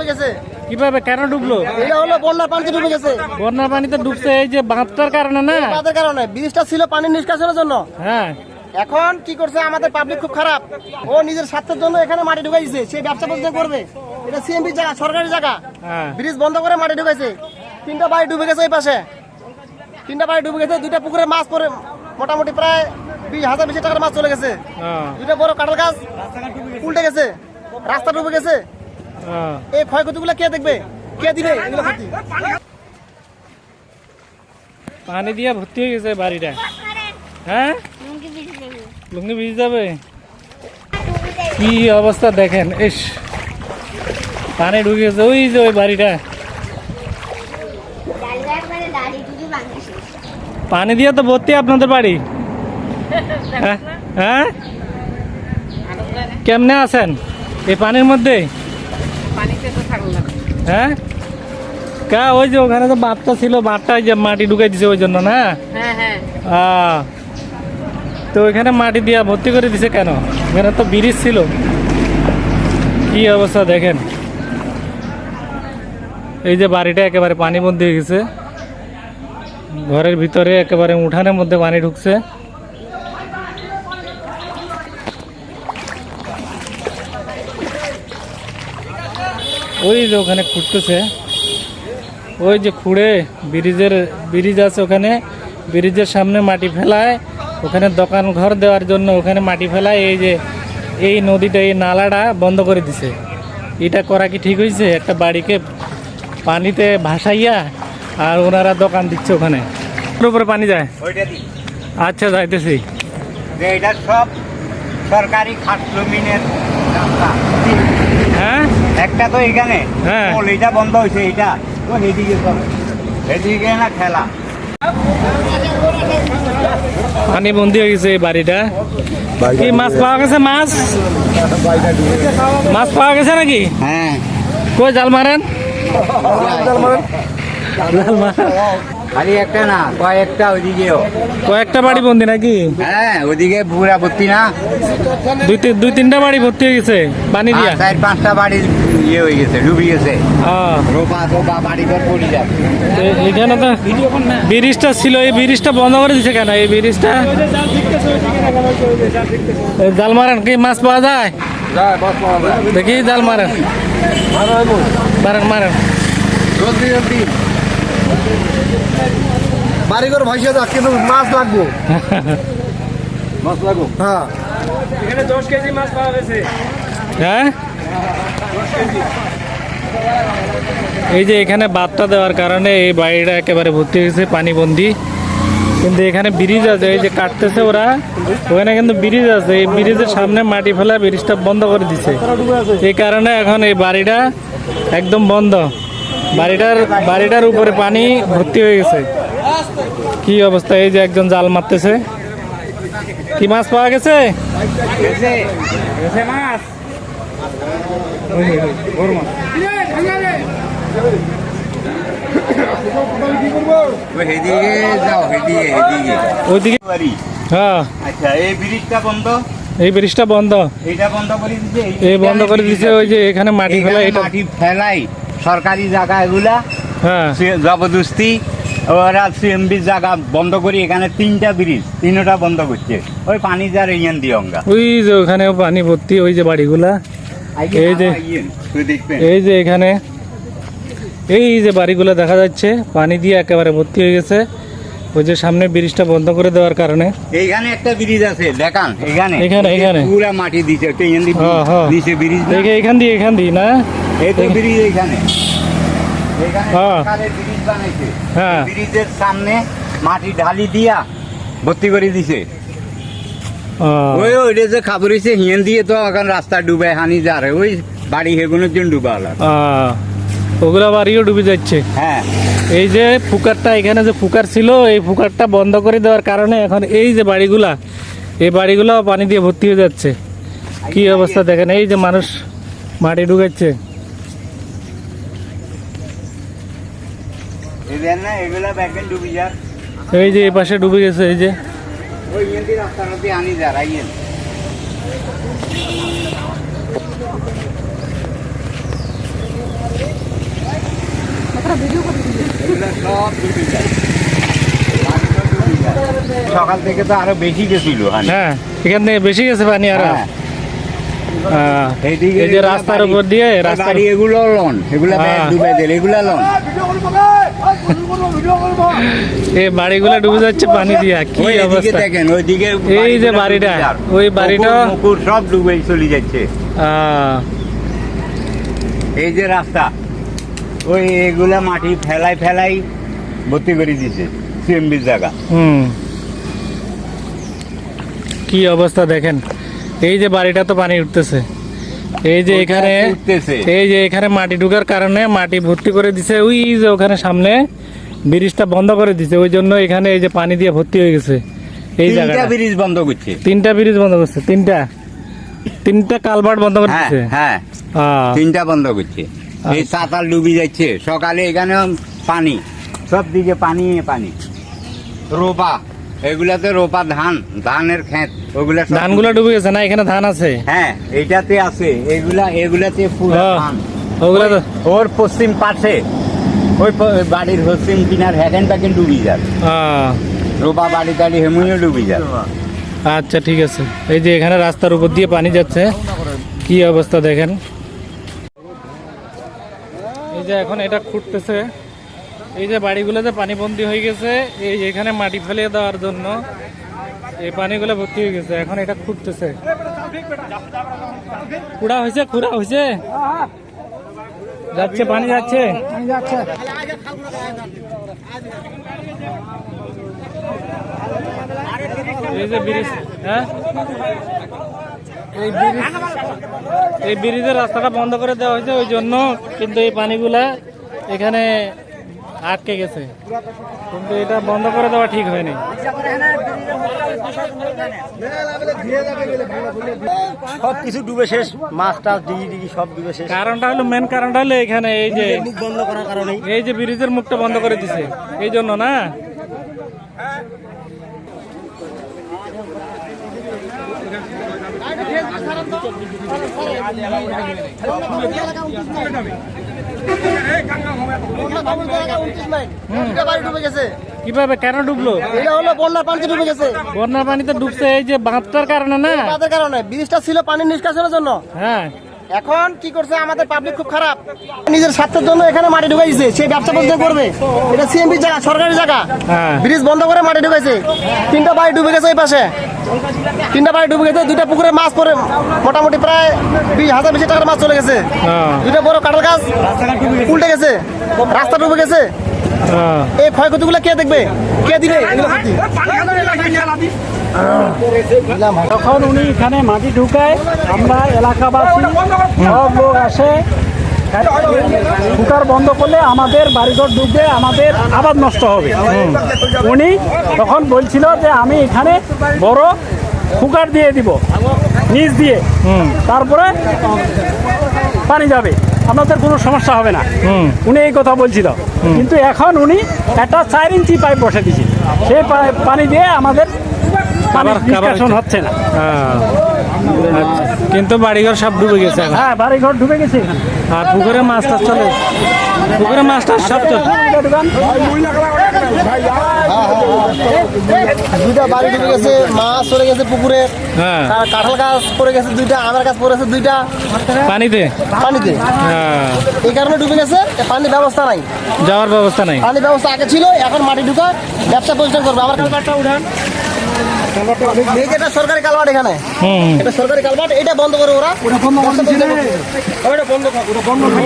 ডুবে গেছে। কিভাবে, কেন ডুবলো? এটা হলো বন্যার পানিতে ডুবে গেছে। বন্যার পানিতে ডুবছে এই যে বাঁধটার কারণে না? বাঁধের কারণে। ব্রিজটা ছিল পানি নিষ্কাশনের জন্য। হ্যাঁ। এখন কি করছে আমাদের পাবলিক খুব খারাপ। ও নিজের স্বার্থের জন্য এখানে মাটি ঢুকাইছে। সে ব্যবসা প্রতিষ্ঠান করবে। এটা সিএমপি জায়গা, সরকারি জায়গা। হ্যাঁ। ব্রিজ বন্ধ করে মাটি ঢুকাইছে। 3টা বাড়ি ডুবে গেছে এই পাশে। 3টা বাড়ি ডুবে গেছে। 2টা পুকুরে মাছ পরে মোটামুটি প্রায় 20,000 টাকার মাছ চলে গেছে। 2টা বড় কাঁঠাল গাছ উল্টে গেছে। রাস্তা ডুবে গেছে। এই ক্ষয়ক্ষতিগুলো কে দেখবে, কে দিবে এগুলো ক্ষতি? পানি দিয়ে ভর্তি হয়ে গেছে বাড়িটা। হ্যাঁ, লুঙ্গি ভিজে যাবে। কি অবস্থা দেখেন, ইস পানি ঢুকে গেছে ওই যে ওই বাড়িটা। পানি দিয়ে তো ভর্তি আপনাদের বাড়ি। হ্যাঁ, কেমনে আছেন এই পানির মধ্যে? হ্যাঁ, কা ওই যে ওখানে তো বাঁধটা ছিল, বাঁধটা যে মাটি ঢুকাই দিছে ওই জন্য না? তো ওইখানে মাটি দিয়া ভর্তি করে দিছে কেন? ওখানে তো ব্রিজ ছিল। কি অবস্থা দেখেন, এই যে বাড়িটা একেবারে পানি বন্দি হয়ে গেছে। ঘরের ভিতরে একেবারে উঠানের মধ্যে পানি ঢুকছে। ওই যে ওখানে খুঁড়তেছে, ওই যে খুঁড়ে ব্রিজ আছে ওখানে, ব্রিজের সামনে মাটি ফেলায়, ওখানে দোকান ঘর দেওয়ার জন্য ওখানে মাটি ফেলায়। এই যে এই নদীটা, এই নালাটা বন্ধ করে দিছে। এটা করা কি ঠিক হয়েছে? একটা বাড়িকে পানিতে ভাসাইয়া আর ওনারা দোকান দিচ্ছে ওখানে। ওর উপরে পানি যায়। আচ্ছা, যাইতেছি। এটা সব সরকারি খাস জমিনের রাস্তা। হ্যাঁ, একটা তো এখানে, হ্যাঁ, এটা বন্ধ হয়েছে। এটা তো এদিকে চলে, এদিকে না খেলা। পানি বন্দি হয়ে গেছে এই বাড়িটা। কি মাছ পাওয়া গেছে? মাছ পাওয়া গেছে নাকি? হ্যাঁ, কই জাল মারেন? জাল মারেন। খালি একটা না, কয়েকটা ওইদিকেও। কয়েকটা বাড়ি বন্দি নাকি? হ্যাঁ, ওদিকে পুরা ভর্তি না, দুই তিনটা বাড়ি ভর্তি হয়ে গেছে পানি দিয়া। 4-5টা বাড়ি ইয়ে হয়ে গেছে, ডুবে গেছে। রোপা বাড়ি ঘর পড়ে যাবে। এখানে তো ব্রিজটা ছিল, এই ব্রিজটা বন্ধ করে দিচ্ছে কেন? এই ব্রিজটা জাল মারেন। কি মাছ পাওয়া যায়? দেখি জাল মারেন, মারেন। বাড়িঘর ভাইসা যাক, কিন্তু মাছ লাগবো। হ্যাঁ, এখানে 10 কেজি মাছ পাওয়া গেছে। হ্যাঁ, এই যে এখানে বাঁধটা দেওয়ার কারণে এই বাড়িটা একেবারে ভর্তি হয়ে গেছে পানি বন্দি। কিন্তু এখানে ব্রিজ আছে, এই যে কাটতেছে ওরা, ওখানে কিন্তু ব্রিজ আছে। এই ব্রিজের সামনে মাটি ফেলা, ব্রিজটা বন্ধ করে দিচ্ছে। এই কারণে এখন এই বাড়িটা একদম বন্ধ। বাড়িটার উপরে পানি ভর্তি হয়ে গেছে। কি অবস্থা, এই যে একজন জাল মারতেছে। কি মাছ পাওয়া গেছে? মাছ ওইদিকে। হ্যাঁ, আচ্ছা, এই ব্রিজটা বন্ধ, এই ব্রিজটা বন্ধ, এইটা বন্ধ করে দিচ্ছে। এই বন্ধ করে দিচ্ছে। ওই যে এখানে মাটি ফেলা, এটা মাটি ফেলাই সরকারি জায়গা এগুলা। হ্যাঁ, জবরদস্তি ওরা সিএমবির জায়গা বন্ধ করি। এখানে 3টা ব্রিজ, 3টা বন্ধ করছে। ওই পানি যার ইয়ান দিয়ে অঙ্গা। ওই যে ওখানে পানি ভর্তি, ওই যে বাড়িগুলা। এই যে এখানে এই যে বাড়িগুলো দেখা যাচ্ছে পানি দিয়ে একেবারে ভর্তি হয়ে গেছে। ওই যে সামনে ব্রিজটা বন্ধ করে দেওয়ার কারণে। এইখানে একটা ব্রিজ আছে, দেখান। এখানে পুরা মাটি দিছে, দিছে ব্রিজ। এখান দিয়ে না, এই তো ব্রিজ এইখানে। ব্রিজ বানাইছে, হ্যাঁ, ব্রিজের সামনে মাটি ঢালি দিয়া ভর্তি করে দিছে। ওইটা যে খাবার হয়েছে হিয়ান দিয়ে তো এখন রাস্তা ডুবে হানি যারে ওই বাড়ি হেগুনোর জন্য ডুবা হলো। ওগুলা বাড়িও ডুবে যাচ্ছে। হ্যাঁ, এই যে পুকুরটা, এখানে যে পুকুর ছিল, এই পুকুরটা বন্ধ করে দেওয়ার কারণে এখন এই যে বাড়িগুলা, এই বাড়িগুলো পানি দিয়ে ভর্তি হয়ে যাচ্ছে। কি অবস্থা দেখেন, এই যে মানুষ মাটি ঢুকাচ্ছে। এই যে এই পাশে ডুবে গেছে। এই যে রাস্তার মধ্যে আনি যারা সকাল থেকে তো আরো বেশি গেছিল হ্যাঁ এখান থেকে বেশি গেছে পানি আর এইদিকে এই যে রাস্তার উপর দিয়ে রাস্তার বাড়ি এগুলো লন, এগুলা হ্যাঁ। ডুবে দিলে এগুলা লন। এই বাড়িগুলো ডুবে যাচ্ছে পানি দিয়া, কি ওই এদিকে অবস্থা। দেখেন, ওইদিকে এই যে বাড়িটা, ওই বাড়িটা পুকুর সব ডুবে চলে যাচ্ছে। আহ, এই যে রাস্তা, ওই এগুলা মাটি ফেলাই ফেলাই ভর্তি করে দিছে সিএমবির জায়গা। কি অবস্থা দেখেন। এই যে বাড়িটা তো পানি উঠতেছে, এই যে এখানে উঠতেছে। এই যে এখানে মাটি ঢুকার কারণে মাটি ভর্তি করে দিছে, ওই যে ওখানে সামনে ব্রিজটা বন্ধ করে দিছে, ওই জন্য এখানে এই যে পানি দিয়ে ভর্তি হয়ে গেছে এই তিনটা জায়গাটা। ব্রিজ বন্ধ করছে, তিনটা ব্রিজ বন্ধ করছে, তিনটা কালভার্ট বন্ধ করে হ্যাঁ দিছে। হ্যাঁ আহ, তিনটা বন্ধ করছে। এই সাতাল ডুবে যাচ্ছে, সকালে এখানে পানি, সব দিকে পানি পানি। রোপা, এগুলাতে রোপা ধানের ক্ষেত, ওগুলা সব ধানগুলো ডুবে গেছে না, এখানে ধান আছে। হ্যাঁ এইটাতে আছে, এগুলাতে পুরো ও, ধান। ওগুলা তো ওর পশ্চিম পাশে ওই বাড়ির পশ্চিম কিনার হ্যাকেন প্যাকেন ডুবি যায়, আহ, রোপা বাড়ি টাড়ি হেমুইও ডুবি যায়। আচ্ছা ঠিক আছে। এই যে এখানে রাস্তার উপর দিয়ে পানি যাচ্ছে, কি অবস্থা দেখেন। এই যে এখন এটা খুঁড়তেছে, এই যে বাড়িগুলোতে পানি বন্দি হয়ে গেছে, এই যে এখানে মাটি ফেলিয়ে দেওয়ার জন্য এই পানিগুলো ভর্তি হয়ে গেছে, এখন এটা খুঁড়তেছে। খুঁড়া হয়েছে যাচ্ছে, পানি যাচ্ছে। এই যে ব্রিজ, হ্যাঁ এই ব্রিজের রাস্তাটা বন্ধ করে দেওয়া হয়েছে, ওই জন্য কিন্তু এই পানিগুলা এখানে আটকে গেছে, কিন্তু এটা বন্ধ করে দেওয়া ঠিক হয়নি। সবকিছু ডুবে শেষ, মাছ টাছ ডিগি সব ডুবে শেষ। কারণটা হলো, মেন কারণটা হলো এখানে এই যে মুখ বন্ধ করার কারণে এই যে ব্রিজের মুখটা বন্ধ করে দিছে, এই জন্য না। কিভাবে, কেন ডুবলো? এটা হলো বন্যার পানিতে ডুবে গেছে। বন্যার পানিতে ডুবছে এই যে বাঁধটার কারণে না। তাদের কারণে ব্রিজটা ছিল পানি নিষ্কাশনের জন্য। হ্যাঁ, এখন কি করছে আমাদের পাবলিক খুব খারাপ, নিজের স্বার্থের জন্য এখানে মাটি ঢুকাইছে, সেই ব্যবসা বন্ধ করবে। এটা সিএমপি জায়গা, সরকারি জায়গা, হ্যাঁ। ব্রিজ বন্ধ করে মাটি ঢুকাইছে। তিনটা বাড়ি ডুবে গেছে এই পাশে, তিনটা বাড়ি ডুবে গেছে, দুইটা পুকুরে মাছ পরে মোটামুটি প্রায় 20,000 বেশি টাকার মাছ চলে গেছে। হ্যাঁ, দুইটা বড় কাঁঠাল গাছ উল্টে গেছে, রাস্তা ডুবে গেছে। হ্যাঁ। এই ক্ষয়ক্ষতিগুলো কে দেখবে, কে দিবে এগুলো ক্ষতি? তখন উনি এখানে মাটি ঢুকায়, আমরা এলাকাবাসী সব লোক আসে। ঢুকার বন্ধ করলে আমাদের বাড়িঘর ডুববে, আমাদের আবাদ নষ্ট হবে। উনি তখন বলছিল যে আমি এখানে বড় ফুকার দিয়ে দিব নিচ দিয়ে, তারপরে পানি যাবে, আমাদের কোনো সমস্যা হবে না। উনি এই কথা বলছিল, কিন্তু এখন উনি একটা 4 ইঞ্চি পাইপ বসে দিয়েছে, সেই পানি দিয়ে আমাদের নিষ্কাশন হচ্ছে না। আচ্ছা, কিন্তু বাড়িঘর সব ডুবে গেছে এখন। হ্যাঁ, বাড়িঘর ডুবে গেছে এখানে। আর পুকুরে মাছ টাছ চলে, পুকুরে মাছ টাছ সব চলে। দুইটা বাড়ি ডুবে গেছে, মাছ চলে গেছে পুকুরে, হ্যাঁ, কাঁঠাল গাছ পড়ে গেছে দুইটা, আমের গাছ পড়ে গেছে দুইটা পানিতে। পানিতে। হ্যাঁ, এই কারণে ডুবে গেছে, পানির ব্যবস্থা নাই। যাওয়ার ব্যবস্থা নাই। পানির ব্যবস্থা আগে ছিল, এখন মাটি ঢুকা ব্যবসা প্রতিষ্ঠান করবে। আমার কালভারটা উঠান, এই যে এটা সরকারি কালভার্ট, এখানে এটা সরকারি কালভার্ট, এটা বন্ধ করে ওরা ব্যবসা প্রতিষ্ঠান করবে। ওটা বন্ধ কর, ওটা বন্ধ করে